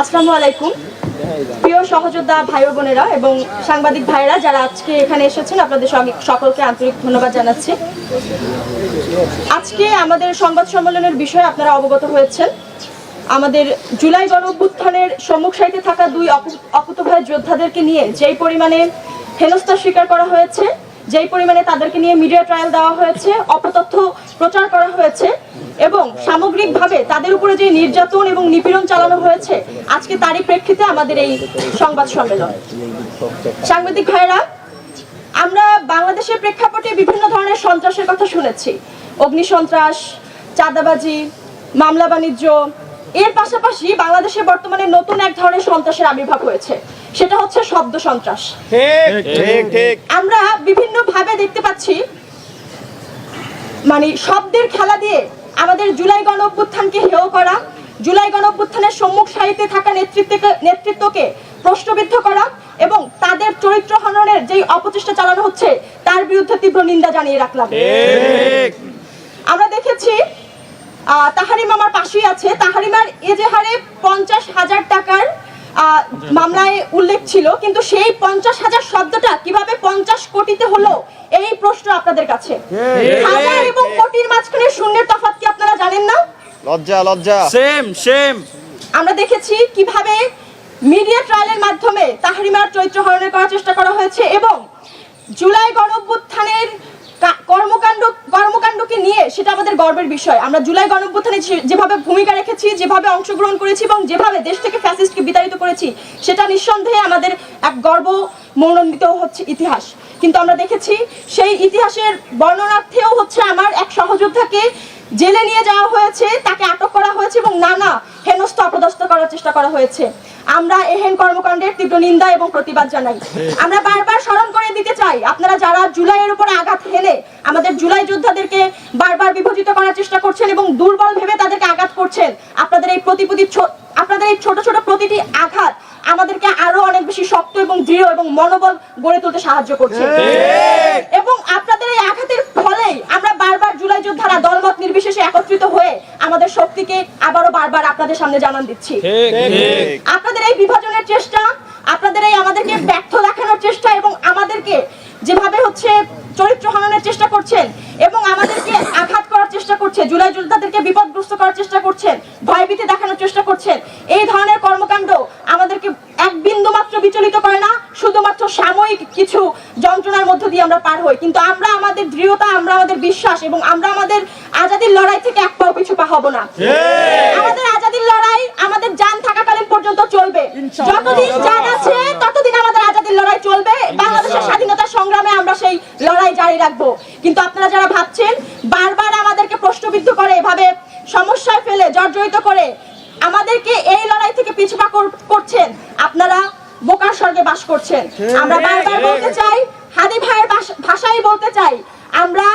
আসসালামু আলাইকুম প্রিয় সহযোদ্ধা ভাই ও বোনেরা এবং সাংবাদিক ভাইরা যারা আজকে এখানে এসেছেন, আপনাদের সকলকে আন্তরিক ধন্যবাদ জানাচ্ছি। আজকে আমাদের সংবাদ সম্মেলনের বিষয়ে আপনারা অবগত হয়েছেন। আমাদের জুলাই গণঅভ্যুত্থানের সম্মুখ সারিতে থাকা দুই অকুতোভয় যোদ্ধাদেরকে নিয়ে যেই পরিমাণে হেনস্থার শিকার করা হয়েছে, যেই পরিমাণে তাদেরকে নিয়ে মিডিয়া ট্রায়াল দেওয়া হয়েছে, অপতথ্য প্রচার করা হয়েছে এবং সামগ্রিকভাবে তাদের উপরে যে নির্যাতন এবং নিপীড়ন চালানো হয়েছে, আজকে তারই প্রেক্ষিতে আমাদের এই সংবাদ সম্মেলন। সাংবাদিক ভাইরা, আমরা বাংলাদেশের প্রেক্ষাপটে বিভিন্ন ধরনের সন্ত্রাসের কথা শুনেছি। অগ্নিসন্ত্রাস, চাঁদাবাজি, মামলা বাণিজ্য, এর পাশাপাশি বাংলাদেশে বর্তমানে নতুন এক ধরনের সন্ত্রাসের আবির্ভাব হয়েছে, সেটা হচ্ছে শব্দ সন্ত্রাস। আমরা বিভিন্ন ভাবে দেখতে পাচ্ছি, মানে শব্দের খেলা দিয়ে আমাদের জুলাই গণঅভ্যুত্থানকে হেয় করা, জুলাই গণঅভ্যুত্থানের সম্মুখ সারিতে থাকা নেতৃত্বকে প্রশ্নবিদ্ধ করা এবং তাদের চরিত্র হননের যেই অপচেষ্টা চালানো হচ্ছে তার বিরুদ্ধে তীব্র নিন্দা জানিয়ে রাখলাম। আমরা দেখেছি তাহারিমা আমার পাশেই আছে, তাহারিমার এজেহারে 50,000 টাকার মামলায় উল্লেখ ছিল, কিন্তু সেই 50,000 শব্দটা কিভাবে 50 কোটিতে হলো এই প্রশ্ন আপনাদের কাছে। হাজার এবং কোটির মাঝখানে শূন্যের তফাৎ কি আপনারা জানেন না? লজ্জা সেম আমরা দেখেছি কিভাবে মিডিয়া ট্রায়ালের মাধ্যমে তাহরিমার চরিত্র হরণের করার চেষ্টা করা হয়েছে এবং জুলাই গণঅভ্যুত্থানের কর্মকাণ্ডকে নিয়ে সেটা আমাদের গর্বের বিষয়। আমরা জুলাই গণঅভ্যুত্থানে যেভাবে ভূমিকা রেখেছি, যেভাবে অংশগ্রহণ করেছি এবং যেভাবে দেশ থেকে ফ্যাসিস্টকে বিতাড়িত করেছি, সেটা নিঃসন্দেহে আমাদের এক গর্ব মনোনীত হচ্ছে ইতিহাস। কিন্তু আমরা দেখেছি সেই ইতিহাসের বর্ণনার্থেও হচ্ছে আমার এক সহযোদ্ধাকে জেলে নিয়ে যাওয়া হয়েছে, তাকে আটক করা হয়েছে এবং নানা হেনস্থ অপদস্থ করার চেষ্টা করা হয়েছে। আমরা এহেন কর্মকাণ্ডের তীব্র নিন্দা এবং প্রতিবাদ জানাই। আমরা বারবার স্মরণ করে দিতে চাই, আপনারা যারা জুলাইয়ের উপরে আঘাত হেনে আমাদের জুলাই যোদ্ধাদেরকে বারবার বিভাজিত করার চেষ্টা করছেন এবং দুর্বল ভেবে তাদেরকে আঘাত করছেন, আপনাদের এই ছোট ছোট প্রতিটি আঘাত আমাদেরকে আরো অনেক বেশি শক্ত এবং দৃঢ় এবং মনোবল গড়ে তুলতে সাহায্য করছে এবং আপনাদের এই আঘাতের ফলেই আমরা বারবার জুলাই যোদ্ধারা দলমত নির্বিশেষে একত্রিত হয়ে আমাদের শক্তিকে আবারও বারবার আপনাদের সামনে জানান দিচ্ছি। আপনাদের এই বিভাজনের চেষ্টা, আপনাদের এই আমাদেরকে ব্যর্থ দেখানোর চেষ্টা এবং আমাদেরকে যেভাবে হচ্ছে চরিত্র হননের চেষ্টা করছেন এবং আমাদেরকে আঘাত করার চেষ্টা করছে, জুলাই যোদ্ধাদেরকে বিপদগ্রস্ত করার চেষ্টা করছেন, ভয়ভীতি দেখানোর চেষ্টা করছেন, এই ধরনের কর্মকাণ্ড আমাদেরকে এক বিন্দু মাত্র বিচলিত করে না। শুধুমাত্র সাময়িক কিছু যন্ত্রণার মধ্য দিয়ে আমরা পার হই, কিন্তু আমরা আমাদের দৃঢ়তা, আমরা আমাদের বিশ্বাস এবং আমরা আমাদের আজাদির লড়াই থেকে এক পাও পিছু পা হব না। আমাদের আজাদির লড়াই আমাদের জান থাকাকালীন পর্যন্ত চলবে। যতদিন জান আছে ততদিন আমাদের আজাদির লড়াই চলবে। বাংলাদেশের স্বাধীনতার সংগ্রামে আমরা সেই লড়াই জারি রাখবো। কিন্তু আপনারা যারা ভাবছেন বারবার আমাদেরকে প্রশ্নবিদ্ধ করে, এভাবে সমস্যায় ফেলে, জর্জরিত করে আমাদেরকে এই লড়াই থেকে পিছপা করছেন, আপনারা বোকার স্বর্গে বাস করছেন। আমরা বারবার বলতে চাই, হাদি ভাইয়ের ভাষায় বলতে চাই, আমরা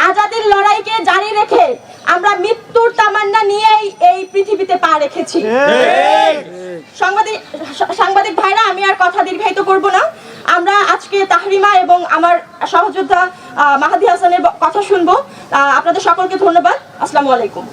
আজাদির লড়াইকে জারি রেখে আমরা মৃত্যুর তামান্না নিয়েই এই পৃথিবীতে পা রেখেছি। সাংবাদিক ভাইরা, আমি আর কথা দীর্ঘায়িত করব না। আমরা আজকে তাহরিমা এবং আমার সহযোদ্ধা মাহাদি হাসানের কথা শুনবো। আপনাদের সকলকে ধন্যবাদ। আসসালামু আলাইকুম।